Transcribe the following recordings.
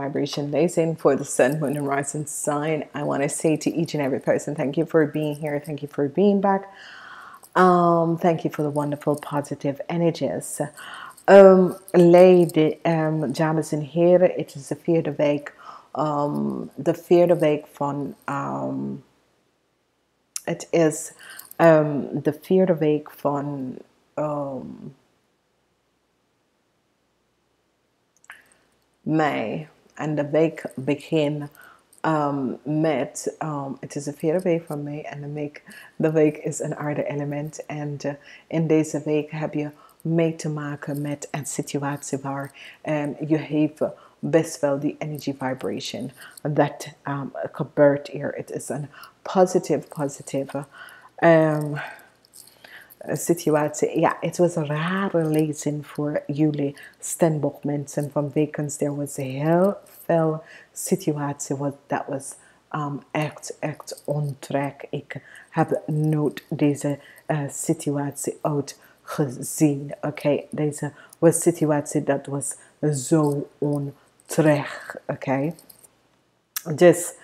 vibration Lezing for the sun, moon, and rising sign. I want to say to each and every person, thank you for being here. Thank you for being back. Thank you for the wonderful positive energies. Lady, dames en heren, het is de vierde week. De vierde week van... het is de vierde week van... mei. En de week begint met, het is de vierde week van mei en de week is een aarde element. En in deze week heb je mee te maken met een situatie waar je heeft best wel die energy vibration dat gebeurt hier. Het is een positieve situatie. Ja, het was een rare lezing voor jullie Steenbok mensen vanwege er was heel veel situatie dat was echt ontrek. Ik heb nooit deze situatie uitgezien. Oké, deze was situatie dat was zo ontrek. Oké, dus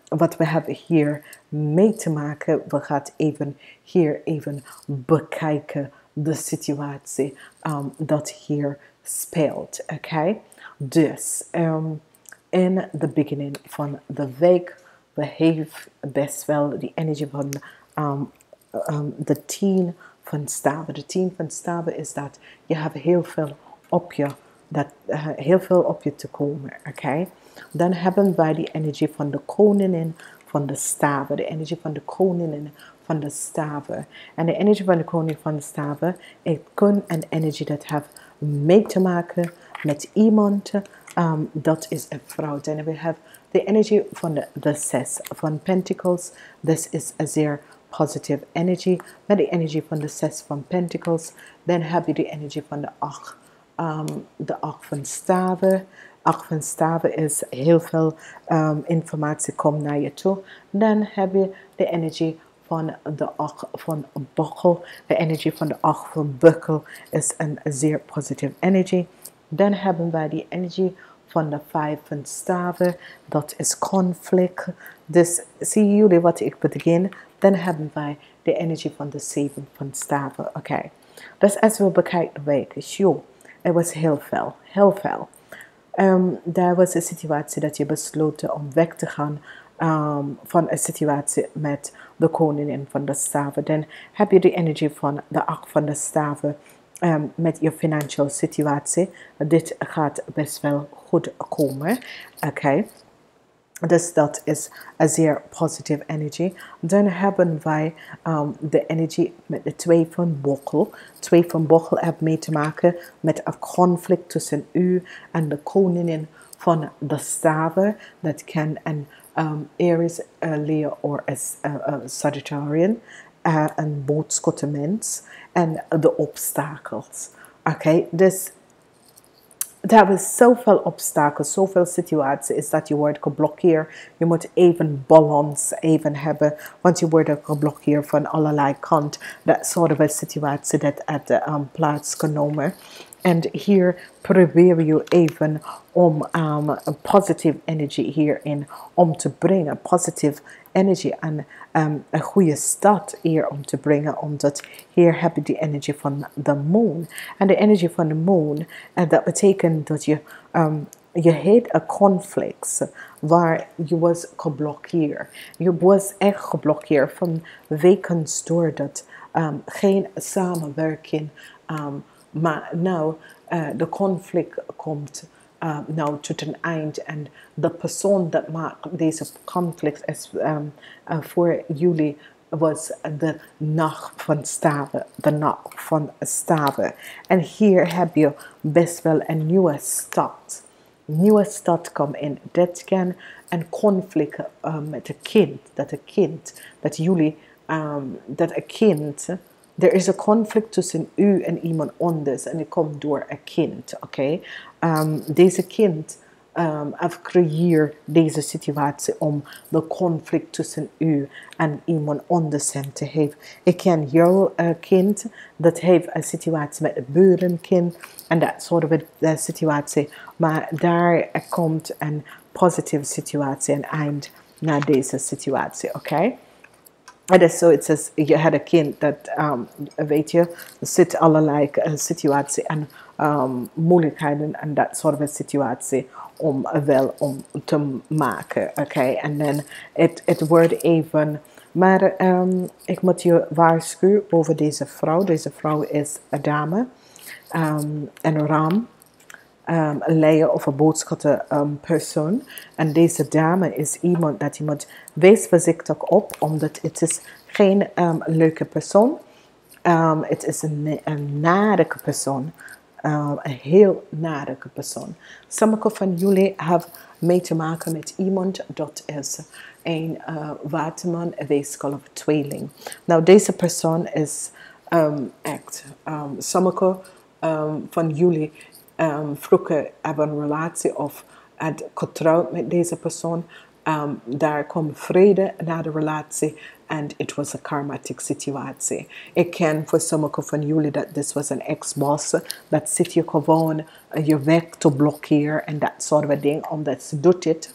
wat we hebben hier mee te maken, we gaan even bekijken de situatie dat hier speelt. Oké, dus in de beginning van de week, we hebben best wel die energie van de 10 van staven. De 10 van staven is dat je hebt heel veel op je te komen. Oké. Dan hebben wij die energie van de koningin van de staven. De energie van de koningin van de staven. En de energie van de koningin van de staven, het kan een energie dat heeft mee te maken met iemand. Dat is een vrouw. Dan we hebben de energie van de 6 van Pentacles. This is a zeer positive energy. Met de energie van de 6 van Pentacles. Dan heb je de energie van de 8. De 8 van staven. 8 van staven is heel veel informatie komt naar je toe. Dan heb je de energie van de 8 van bokkel. De energie van de 8 van bukkel is een zeer positieve energie. Dan hebben wij die energie van de 5 van staven. Dat is conflict. Dus zien jullie wat ik begin? Dan hebben wij de energie van de 7 van staven. Oké. Dus als we bekijken de week, het was heel veel. Daar was een situatie dat je besloten om weg te gaan van een situatie met de koningin van de staven. Dan heb je de energie van de 8 van de staven met je financiële situatie. Dit gaat best wel goed komen. Oké. Dus dat is een zeer positieve energie. Dan hebben wij de energie met de 2 van bokkel. 2 van bokkel heeft mee te maken met een conflict tussen u en de koningin van de staven. Dat kan een Aries, Leo of Sagittarian. Een boodschottenmens. En de obstakels. Oké, dus... er was zoveel obstakels, zoveel situaties is dat je wordt geblokkeerd. Je moet even balans hebben, want je wordt geblokkeerd van allerlei kanten. Dat soort van situatie dat heeft plaatsgenomen. En hier probeer je even om een positieve energie hierin om te brengen. Positieve energie en een goede start hier om te brengen. Omdat hier heb je die energie van de moon. En de energie van de moon, dat betekent dat je hebt een conflict waar je was geblokkeerd. Je was echt geblokkeerd van wekens doordat geen samenwerking. Maar nou, de conflict komt nou tot een eind. En de persoon dat maakt deze conflict is voor jullie was de nacht van staven. De nacht van staven. En hier heb je best wel een nieuwe start. Nieuwe start komt in. Dit kan een conflict met een kind. Dat jullie, dat een kind... Er is een conflict tussen u en iemand anders en het komt door een kind, oké? Deze kind creëer deze situatie om de conflict tussen u en iemand anders te hebben. Ik ken jouw kind, dat heeft een situatie met een burenkind en dat soort van situatie. Maar daar komt een positieve situatie en eind naar deze situatie, oké? Het is zoiets als, je had een kind dat, weet je, er zit allerlei situaties en moeilijkheden en dat soort van situatie om te maken, oké? En dan, het wordt even, maar ik moet je waarschuwen over deze vrouw. Deze vrouw is een dame, een ram. Een leier of een boodschatter persoon. En deze dame is iemand dat je moet wees voorzichtig op, omdat het is geen leuke persoon. Het is een narige persoon. Een heel narige persoon. Sommige van jullie hebben mee te maken met iemand dat is een waterman, een weeskal of tweeling. Nou, deze persoon is echt. Sommige van jullie vroeger hebben een relatie of had getrouwd met deze persoon. Daar komt vrede naar de relatie en het was een karmatic situatie. Ik ken voor sommigen van jullie dat dit was een ex-boss. Dat zit je gewoon je weg te blokkeren en dat soort van dingen, omdat ze doet het.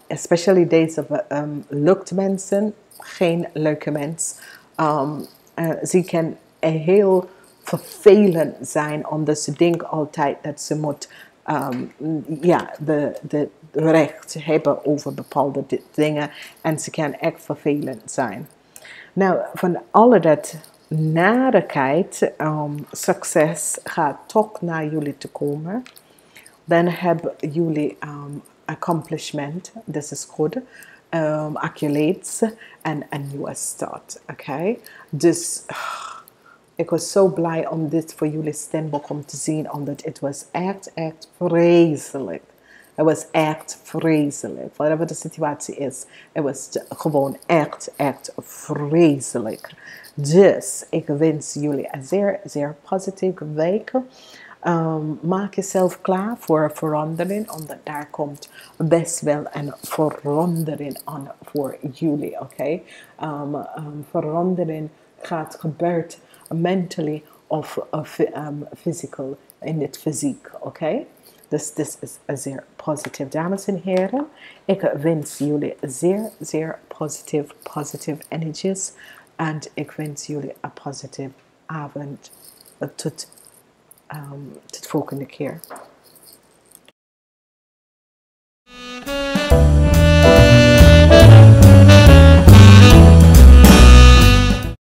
Especially deze lukt mensen, geen leuke mens. Ze kan heel vervelend zijn, omdat ze denken altijd dat ze moet de recht hebben over bepaalde dingen en ze kan echt vervelend zijn. Nou, van alle dat narigheid, succes gaat toch naar jullie te komen. Dan hebben jullie accomplishment, dat is goed, accolades en een nieuwe start, oké? Dus ik was zo blij om dit voor jullie Steenbok om te zien, omdat het was echt vreselijk. Het was echt vreselijk. Whatever de situatie is, het was gewoon echt vreselijk. Dus ik wens jullie een zeer positieve week. Maak jezelf klaar voor verandering, omdat daar komt best wel een verandering aan voor jullie, oké? Verandering gaat gebeuren mentally of physical, in het fysiek, oké? Dus dit is zeer positief, dames en heren. Ik wens jullie zeer positieve energies en ik wens jullie een positieve avond tot de volgende keer.